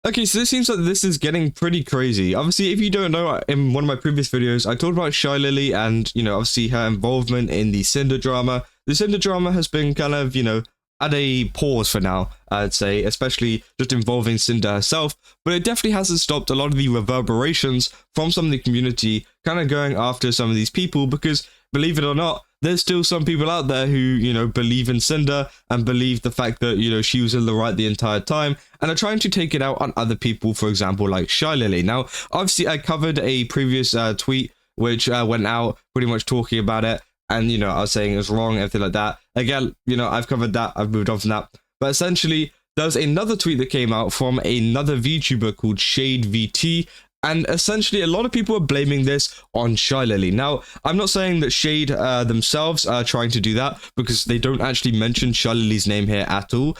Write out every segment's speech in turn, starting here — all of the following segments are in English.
Okay, so it seems like this is getting pretty crazy. Obviously, if you don't know, in one of my previous videos, I talked about Shylily and, obviously her involvement in the Cinder drama. The Cinder drama has been kind of, at a pause for now, I'd say, especially just involving Cinder herself, but it definitely hasn't stopped a lot of the reverberations from some of the community kind of going after some of these people because, believe it or not, there's still some people out there who, believe in Cinder and believe the fact that, she was in the right the entire time and are trying to take it out on other people, for example, like Shylily. Now, obviously, I covered a previous tweet which went out pretty much talking about it. And, I was saying it was wrong, everything like that. Again, I've covered that. I've moved on from that. But essentially, there was another tweet that came out from another VTuber called Shade VT. And essentially, a lot of people are blaming this on Shylily. Now, I'm not saying that Shade themselves are trying to do that because they don't actually mention Shylily's name here at all.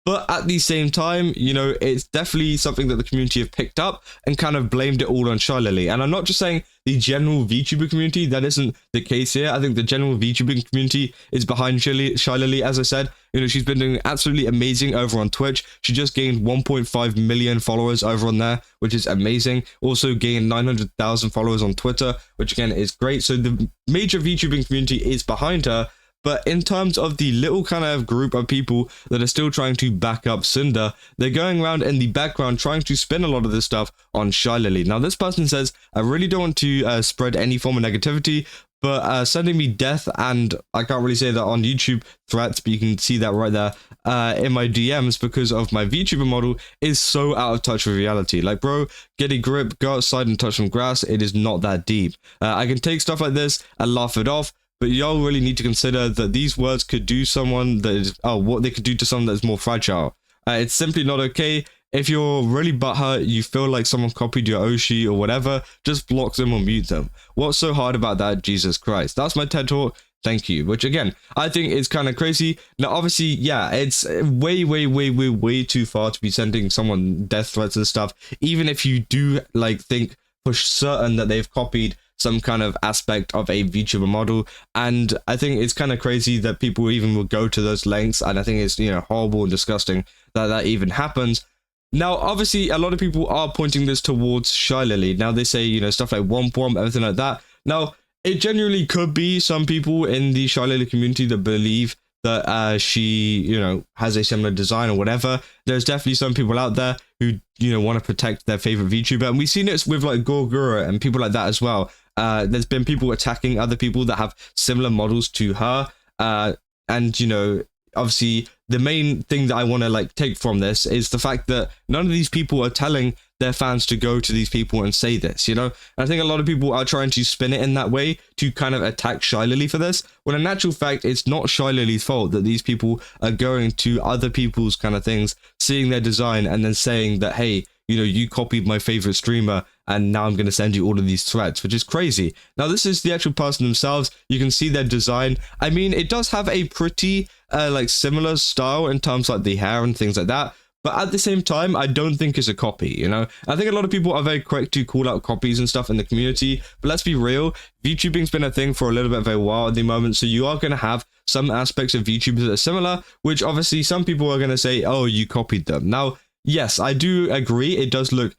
But at the same time, it's definitely something that the community have picked up and kind of blamed it all on Shylily. And I'm not just saying the general VTuber community, that isn't the case here. I think the general VTuber community is behind Shylily. As I said, she's been doing absolutely amazing over on Twitch. She just gained 1.5 million followers over on there, which is amazing. Also gained 900,000 followers on Twitter, which again is great. So the major VTubing community is behind her. But in terms of the little kind of group of people that are still trying to back up Cinder, they're going around in the background trying to spin a lot of this stuff on Shylily. Now, this person says, I really don't want to spread any form of negativity, but sending me death, and I can't really say that on YouTube, threats, but you can see that right there in my DMs because of my VTuber model is so out of touch with reality. Like, bro, get a grip, go outside and touch some grass. It is not that deep. I can take stuff like this and laugh it off, but y'all really need to consider that these words could do someone that is, what they could do to someone that's more fragile. It's simply not okay. If you're really butthurt, you feel like someone copied your Oshi or whatever, just block them or mute them. What's so hard about that? Jesus Christ. That's my TED Talk. Thank you. Which again, I think is kind of crazy. Now, obviously, yeah, it's way too far to be sending someone death threats and stuff. Even if you do think for certain that they've copied some kind of aspect of a VTuber model, and I think it's kind of crazy that people even will go to those lengths, and I think it's horrible and disgusting that even happens. Now, obviously, a lot of people are pointing this towards Shylily. Now, they say stuff like Womp Womp, everything like that. Now, it genuinely could be some people in the Shylily community that believe that she has a similar design or whatever. There's definitely some people out there who want to protect their favorite VTuber, and we've seen it with like Gorgura and people like that as well. There's been people attacking other people that have similar models to her. And, obviously, the main thing that I want to take from this is the fact that none of these people are telling their fans to go to these people and say this, And I think a lot of people are trying to spin it in that way to kind of attack Shylily for this, when in actual fact, it's not Shylily's fault that these people are going to other people's kind of things, seeing their design and then saying that, hey, you copied my favorite streamer and now I'm going to send you all of these threats, which is crazy. Now, this is the actual person themselves. You can see their design. I mean, it does have a pretty similar style in terms of the hair and things like that. But at the same time, I don't think it's a copy, I think a lot of people are very quick to call out copies and stuff in the community. But let's be real, VTubing's been a thing for a little bit of a while at the moment. So you are going to have some aspects of VTubers that are similar, which obviously some people are going to say, oh, you copied them. Now, yes, I do agree. It does look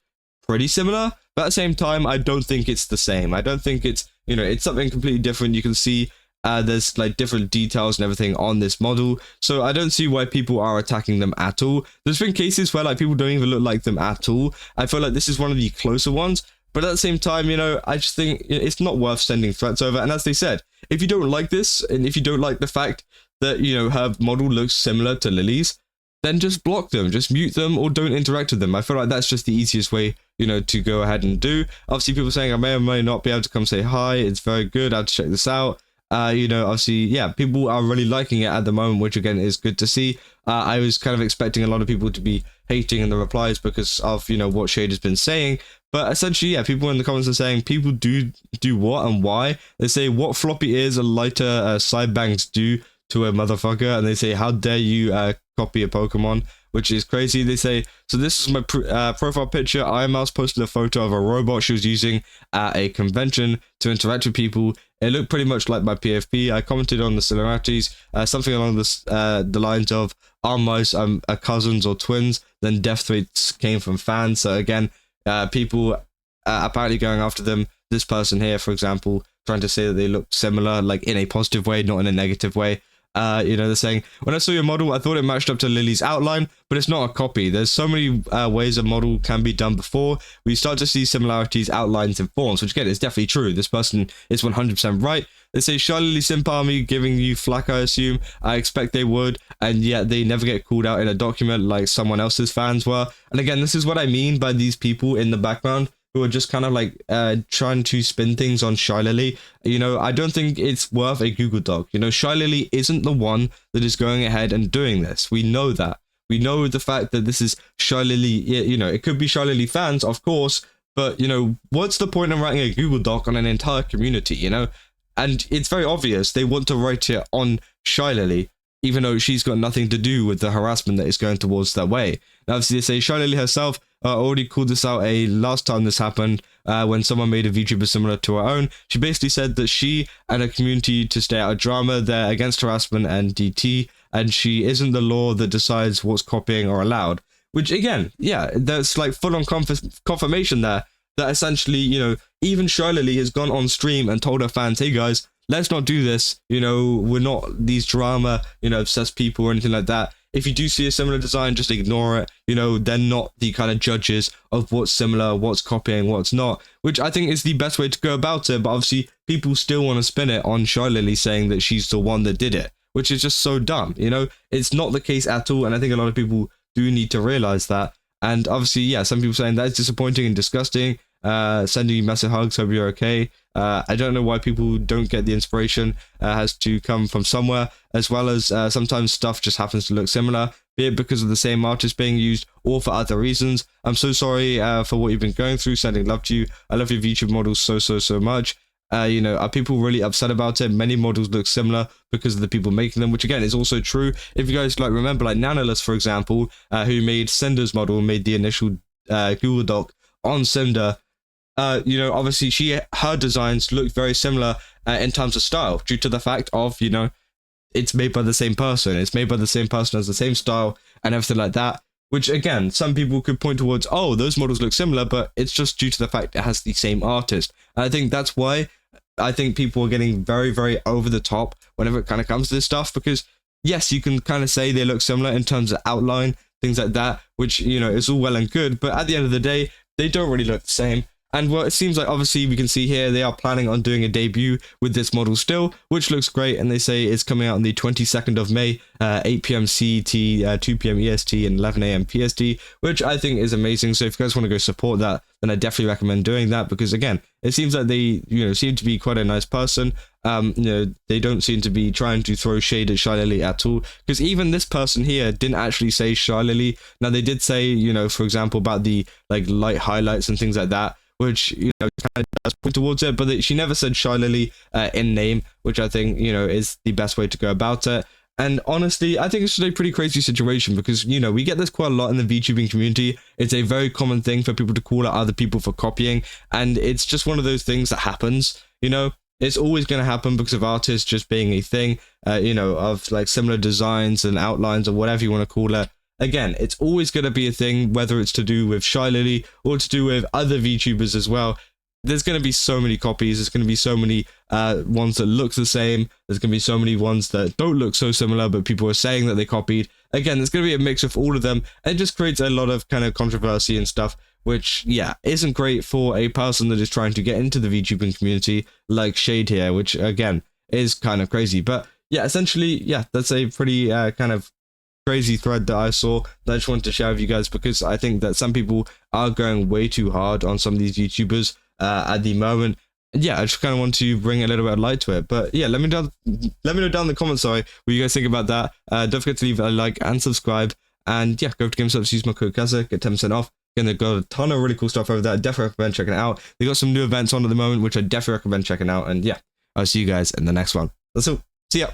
pretty similar. But at the same time, I don't think it's the same. I don't think it's, it's something completely different. You can see there's different details and everything on this model. So I don't see why people are attacking them at all. There's been cases where people don't even look like them at all. I feel like this is one of the closer ones. But at the same time, I just think it's not worth sending threats over. And as they said, if you don't like this, and if you don't like the fact that, her model looks similar to Lily's, then just block them, just mute them, or don't interact with them. I feel like that's just the easiest way, to go ahead and do. Obviously, people saying I may or may not be able to come say hi. It's very good. I have to check this out. Obviously, yeah, people are really liking it at the moment, which again is good to see. I was kind of expecting a lot of people to be hating in the replies because of, what Shade has been saying. But essentially, yeah, people in the comments are saying people do what and why. They say what floppy ears and lighter side bangs do to a motherfucker, and they say how dare you copy a Pokemon, which is crazy. They say, so this is my profile picture. iMouse posted a photo of a robot she was using at a convention to interact with people. It looked pretty much like my PFP. I commented on the similarities, something along the lines of, our mice are cousins or twins. Then death threats came from fans. So again, people apparently going after them. This person here, for example, trying to say that they look similar, like in a positive way, not in a negative way. They're saying, when I saw your model, I thought it matched up to Lily's outline, but it's not a copy. There's so many ways a model can be done before we start to see similarities, outlines, and forms, which again is definitely true. This person is 100% right. They say, Shylily Simp Army giving you flack, I assume. I expect they would, and yet they never get called out in a document like someone else's fans were. And again, this is what I mean by these people in the background who are just kind of like trying to spin things on Shylily. I don't think it's worth a Google Doc. Shylily isn't the one that is going ahead and doing this. We know that. We know the fact that this is Shylily. It could be Shylily fans, of course, but what's the point in writing a Google Doc on an entire community? And it's very obvious they want to write it on Shylily, even though she's got nothing to do with the harassment that is going towards that way. Now, obviously, they say Shylily herself already called this out last time this happened, when someone made a VTuber similar to her own. She basically said that she and her community to stay out of drama, they're against harassment and DT, and she isn't the law that decides what's copying or allowed. Which, again, yeah, that's like full-on confirmation there, that essentially, even Shylily has gone on stream and told her fans, hey guys, let's not do this. We're not these drama, obsessed people or anything like that. If you do see a similar design, just ignore it. They're not the kind of judges of what's similar, what's copying, what's not, which I think is the best way to go about it. But obviously, people still want to spin it on Shylily saying that she's the one that did it, which is just so dumb. It's not the case at all. And I think a lot of people do need to realize that. And obviously, yeah, some people saying that's disappointing and disgusting. Sending you massive hugs, hope you're okay. I don't know why people don't get the inspiration. Has to come from somewhere, as well as sometimes stuff just happens to look similar, be it because of the same artist being used or for other reasons. I'm so sorry for what you've been going through. Sending love to you. I love your VTuber models so much. Are people really upset about it? Many models look similar because of the people making them, which again is also true. If you guys remember, nanoless, for example, who made Cinder's model, made the initial Google Doc on Cinder. Obviously her designs look very similar in terms of style, due to the fact of, it's made by the same person. It's made by the same person, has the same style and everything like that. Which again, some people could point towards, oh, those models look similar, but it's just due to the fact it has the same artist. And I think that's why I think people are getting very, very over the top whenever it kind of comes to this stuff, because yes, you can kind of say they look similar in terms of outline, things like that, which, is all well and good, but at the end of the day, they don't really look the same. And well, it seems like obviously we can see here they are planning on doing a debut with this model still, which looks great. And they say it's coming out on the 22nd of May, 8 p.m. CET, 2 p.m. EST, and 11 a.m. PST, which I think is amazing. So if you guys want to go support that, then I definitely recommend doing that, because again, it seems like they, seem to be quite a nice person. They don't seem to be trying to throw shade at Shylily at all, because even this person here didn't actually say Shylily. Now they did say, for example, about the light highlights and things like that, which kind of does point towards it, but she never said Shylily in name, which I think is the best way to go about it. And honestly, I think it's just a pretty crazy situation, because we get this quite a lot in the VTubing community. It's a very common thing for people to call out other people for copying, and it's just one of those things that happens. It's always going to happen because of artists just being a thing, of similar designs and outlines or whatever you want to call it. Again, it's always going to be a thing, whether it's to do with Shylily or to do with other VTubers as well. There's going to be so many copies. There's going to be so many ones that look the same. There's going to be so many ones that don't look so similar, but people are saying that they copied. Again, there's going to be a mix of all of them, and it just creates a lot of kind of controversy and stuff, which, yeah, isn't great for a person that is trying to get into the VTubing community like Shade here, which, again, is kind of crazy. But, yeah, essentially, yeah, that's a pretty kind of crazy thread that I saw that I just wanted to share with you guys, because I think that some people are going way too hard on some of these YouTubers at the moment. And yeah, I just kind of want to bring a little bit of light to it. But yeah, let me know down in the comments, sorry, what you guys think about that. Don't forget to leave a like and subscribe. And yeah, go over to GameStops, use my code Kaza, get 10% off. Again, they've got a ton of really cool stuff over there. I definitely recommend checking it out. They got some new events on at the moment, which I definitely recommend checking out. And yeah, I'll see you guys in the next one. That's all. See ya.